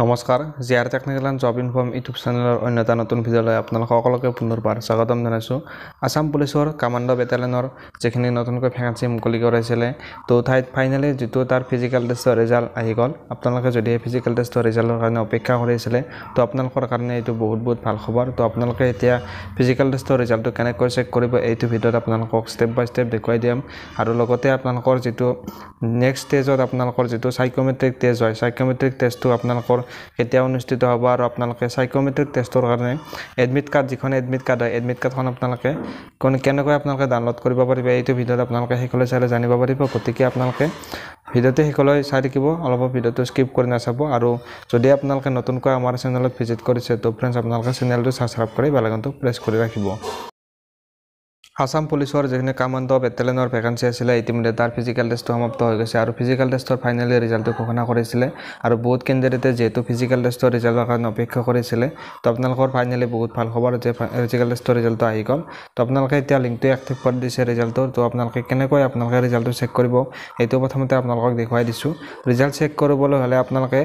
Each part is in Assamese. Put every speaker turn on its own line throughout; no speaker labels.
নমস্কাৰ GR technical and job inform YouTube চেনেলৰ অন্য এটা নতুন ভিডিঅ'লৈ আপোনালোক সকলোকে পুনৰবাৰ স্বাগতম জনাইছোঁ। আসাম পুলিচৰ কামাণ্ডো বেটেলিয়নৰ যিখিনি নতুনকৈ ভেকেঞ্চি মুকলি কৰাইছিলে তো ঠাইত ফাইনেলি যিটো তাৰ ফিজিকেল টেষ্টৰ ৰিজাল্ট আহি গ'ল। আপোনালোকে যদি ফিজিকেল টেষ্টৰ ৰিজাল্টৰ কাৰণে অপেক্ষা কৰি আছিলে তো আপোনালোকৰ কাৰণে এইটো বহুত ভাল খবৰ। তো আপোনালোকে এতিয়া ফিজিকেল টেষ্টৰ ৰিজাল্টটো কেনেকৈ চেক কৰিব এইটো ভিডিঅ'ত আপোনালোকক ষ্টেপ বাই ষ্টেপ দেখুৱাই দিম। আৰু লগতে আপোনালোকৰ যিটো নেক্সট ষ্টেজত আপোনালোকৰ যিটো সাইকোমেট্ৰিক টেষ্ট হয়, সাইকোমেট্ৰিক টেষ্টটো আপোনালোকৰ কেতিয়া অনুষ্ঠিত হ'ব আৰু আপোনালোকে সাইকোমেট্ৰিক টেষ্টৰ কাৰণে এডমিট কাৰ্ড যিখন এডমিট কাৰ্ড হয় এডমিট কাৰ্ডখন আপোনালোকে কেনেকৈ আপোনালোকে ডাউনলোড কৰিব পাৰিব এইটো ভিডিঅ'ত আপোনালোকে শেষলৈ চাই জানিব পাৰিব। গতিকে আপোনালোকে ভিডিঅ'টো শেষলৈ চাই থাকিব, অলপ ভিডিঅ'টো স্কিপ কৰি নাচাব। আৰু যদি আপোনালোকে নতুনকৈ আমাৰ চেনেলত ভিজিট কৰিছে তো ফ্ৰেণ্ডছ আপোনালোকে চেনেলটো ছাবস্ক্ৰাইব কৰি বেল আইকনটো প্ৰেছ কৰি ৰাখিব। আসাম পুলিচৰ যিখিনি কামাণ্ডো বেটেলিয়নৰ ভেকেঞ্চি আছিলে ইতিমধ্যে তাৰ ফিজিকেল টেষ্টটো সমাপ্ত হৈ গৈছে আৰু ফিজিকেল টেষ্টৰ ফাইনেলি ৰিজাল্টটো ঘোষণা কৰিছিলে। আৰু বহুত কেণ্ডিডেটে যিহেতু ফিজিকেল টেষ্টৰ ৰিজাল্টৰ কাৰণে অপেক্ষা কৰিছিলে তো আপোনালোকৰ ফাইনেলি বহুত ভাল খবৰ যে ফিজিকেল টেষ্টৰ ৰিজাল্টটো আহি গ'ল। তো আপোনালোকে এতিয়া লিংকটো এক্টিভ কৰি দিছে ৰিজাল্টৰ। তো আপোনালোকে কেনেকৈ আপোনালোকে ৰিজাল্টটো চেক কৰিব এইটো প্ৰথমতে আপোনালোকক দেখুৱাই দিছোঁ। ৰিজাল্ট চেক কৰিবলৈ হ'লে আপোনালোকে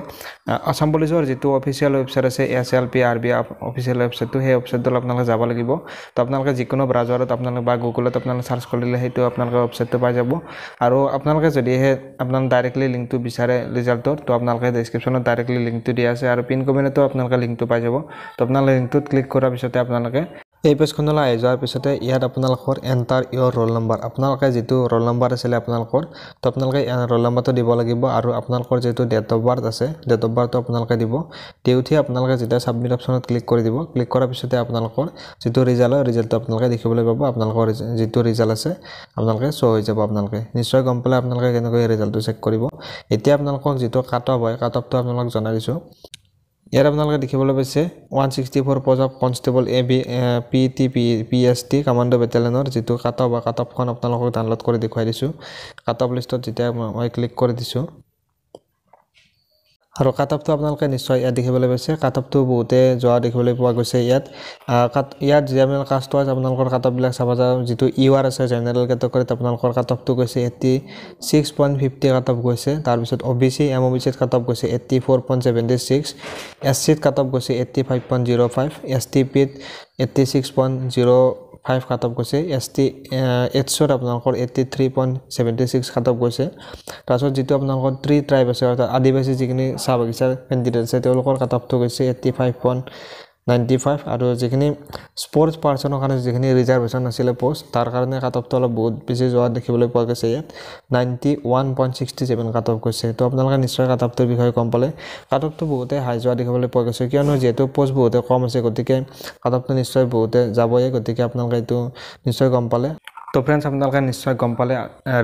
আসাম পুলিচৰ যিটো অফিচিয়েল ৱেবছাইট আছে SLPRB অফিচিয়েল ৱেবছাইটটো সেই ৱেবছাইটত আপোনালোকে যাব লাগিব। তো আপোনালোকে যিকোনো ব্ৰাউজাৰত আপোনালোকে বা গুগলত আপোনালোকে সাৰ্চ কৰিলে সেইটো আপোনালোকে ৱেবছাইটটো পাই যাব। আৰু আপোনালোকে যদিহে আপোনালোকে ডাইৰেক্টলি লিংকটো বিচাৰে ৰিজাল্টৰ তো আপোনালোকে ডেছক্ৰিপশ্যনত ডাইৰেক্টলি লিংকটো দিয়া আছে আৰু পিন কমেণ্টতো আপোনালোকে লিংকটো পাই যাব। তো আপোনালোকে লিংকটোত ক্লিক কৰাৰ পিছতে আপোনালোকে এই পেজখনলৈ আহি যোৱাৰ পিছতে ইয়াত আপোনালোকৰ এণ্টাৰ ইয়ৰ ৰোল নম্বৰ, আপোনালোকে যিটো ৰোল নম্বৰ আছিলে আপোনালোকৰ তো আপোনালোকে ৰোল নম্বৰটো দিব লাগিব। আৰু আপোনালোকৰ যিটো ডেট অফ বাৰ্থ আছে ডেট অফ বাৰ্থটো আপোনালোকে দিব। দি উঠি আপোনালোকে যেতিয়া ছাবমিট অপশ্যনত ক্লিক কৰি দিব, ক্লিক কৰাৰ পিছতে আপোনালোকৰ যিটো ৰিজাল্ট হয় ৰিজাল্টটো আপোনালোকে দেখিবলৈ পাব। আপোনালোকৰ যিটো ৰিজাল্ট আছে আপোনালোকে শ্ব' হৈ যাব। আপোনালোকে নিশ্চয় গম পালে আপোনালোকে কেনেকৈ ৰিজাল্টটো চেক কৰিব। এতিয়া আপোনালোকক যিটো কাট অফ হয় কাট অফটো আপোনালোকক জনাই দিছোঁ। ইয়াত আপোনালোকে দেখিবলৈ পাইছে 164 post of constable PTPST commando বেটেলিয়নৰ যিটো কাট অফ হয় কাট অফখন আপোনালোকক ডাউনলোড কৰি দেখুৱাই দিছোঁ। কাট অফ লিষ্টত যেতিয়া মই ক্লিক কৰি দিছোঁ আৰু কাট অফটো আপোনালোকে নিশ্চয় ইয়াত দেখিবলৈ পাইছে। কাট অফটো বহুতে যোৱা দেখিবলৈ পোৱা গৈছে। ইয়াত যিবিলাক কাষ্ট ৱাইজ আপোনালোকৰ কাট অফবিলাক চাব যাওঁ, যিটো UR আছে জেনেৰেল কেটেগৰীত আপোনালোকৰ কাট অফটো গৈছে 86.50 কাট অফ গৈছে। তাৰপিছত OBC MOBCত কাট অফ গৈছে 84.76, SCত কাট অফ গৈছে 85.05, STPত 86.05 কাট অফ গৈছে, STHত আপোনালোকৰ 83.76 কাট অফ গৈছে। তাৰপিছত যিটো আপোনালোকৰ ট্ৰাইব আছে অৰ্থাৎ আদিবাসী যিখিনি চাহ বাগিচাৰ কেণ্ডিডেট আছে তেওঁলোকৰ কাট অফটো গৈছে 85.95। আৰু যিখিনি স্পৰ্টছ পাৰ্চনৰ কাৰণে যিখিনি ৰিজাৰ্ভেশ্যন আছিলে পোষ্ট তাৰ কাৰণে কাট অফটো অলপ বহুত বেছি যোৱা দেখিবলৈ পোৱা গৈছে। ইয়াত 91.67 কাট অফ গৈছে। তো আপোনালোকে নিশ্চয় কাট অফটোৰ বিষয়ে গম পালে। কাট অফটো বহুতে হাই যোৱা দেখিবলৈ পোৱা গৈছে, কিয়নো যিহেতু পোষ্ট বহুতে কম আছে গতিকে কাট অফটো নিশ্চয় বহুতে যাবই। গতিকে আপোনালোকে এইটো নিশ্চয় গম পালে। তো ফ্ৰেণ্ডছ আপোনালোকে নিশ্চয় গম পালে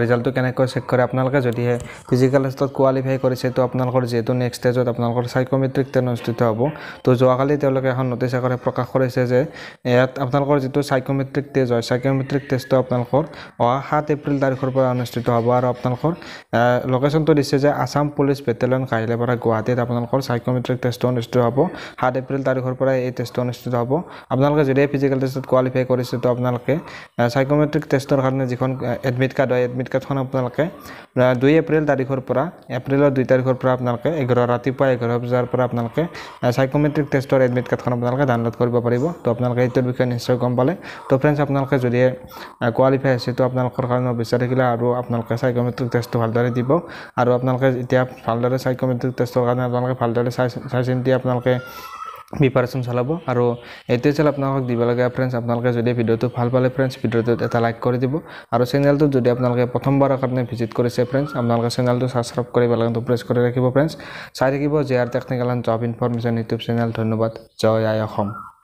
ৰিজাল্টটো কেনেকৈ চেক কৰে। আপোনালোকে যদিহে ফিজিকেল টেষ্টত কোৱালিফাই কৰিছে তো আপোনালোকৰ যিহেতু নেক্সট ষ্টেজত আপোনালোকৰ সাইকোমেট্ৰিক টেষ্ট অনুষ্ঠিত হ'ব। তো যোৱাকালি তেওঁলোকে এখন নটিছ আকাৰে প্ৰকাশ কৰিছে যে ইয়াত আপোনালোকৰ যিটো সাইকোমেট্ৰিক টেষ্ট হয় সাইকোমেট্ৰিক টেষ্টটো আপোনালোকৰ 7 এপ্ৰিল তাৰিখৰ পৰা অনুষ্ঠিত হ'ব। আৰু আপোনালোকৰ লোকেশ্যনটো দিছে যে আসাম পুলিচ বেটেলিয়ন কাহিলেপাৰা গুৱাহাটীত আপোনালোকৰ সাইকোমেট্ৰিক টেষ্টটো অনুষ্ঠিত হ'ব। 7 এপ্ৰিল তাৰিখৰ পৰা এই টেষ্টটো অনুষ্ঠিত হ'ব। আপোনালোকে যদি ফিজিকেল টেষ্টত কোৱালিফাই কৰিছে তো আপোনালোকে সাইকোমেট্ৰিক টেষ্টৰ কাৰণে যিখন এডমিট কাৰ্ড হয় এডমিট কাৰ্ডখন আপোনালোকে 2 এপ্ৰিল তাৰিখৰ পৰা এপ্ৰিলৰ 2 তাৰিখৰ পৰা আপোনালোকে ৰাতিপুৱা 11 বজাৰ পৰা আপোনালোকে সাইকোমেট্ৰিক টেষ্টৰ এডমিট কাৰ্ডখন আপোনালোকে ডাউনলোড কৰিব পাৰিব। তো আপোনালোকে এইটোৰ বিষয়ে নিশ্চয় গম পালে। তো ফ্ৰেণ্ডছ আপোনালোকে যদি কোৱালিফাই আছে তো আপোনালোকৰ কাৰণে বিচাৰি থাকিলে আৰু আপোনালোকে সাইকোমেট্ৰিক টেষ্টটো ভালদৰে দিব। আৰু আপোনালোকে এতিয়া ভালদৰে সাইকোমেট্ৰিক টেষ্টৰ কাৰণে আপোনালোকে ভালদৰে চাই চিন্তি আপোনালোকে প্ৰিপাৰেশ্যন চলাব। আৰু এইটোৱে আছিল আপোনালোকক দিবলগীয়া ফ্ৰেণ্ডছ। আপোনালোকে যদি ভিডিঅ'টো ভাল পালে ফ্ৰেণ্ডছ ভিডিঅ'টোত এটা লাইক কৰি দিব। আৰু চেনেলটোত যদি আপোনালোকে প্ৰথমবাৰৰ কাৰণে ভিজিট কৰিছে ফ্ৰেণ্ডছ আপোনালোকে চেনেলটো ছাবস্ক্ৰাইব কৰি বেল আইকনটো প্ৰেছ কৰি ৰাখিব। ফ্ৰেণ্ডছ চাই থাকিব GR technical and job information YouTube channel. ধন্যবাদ। জয় আই অসম।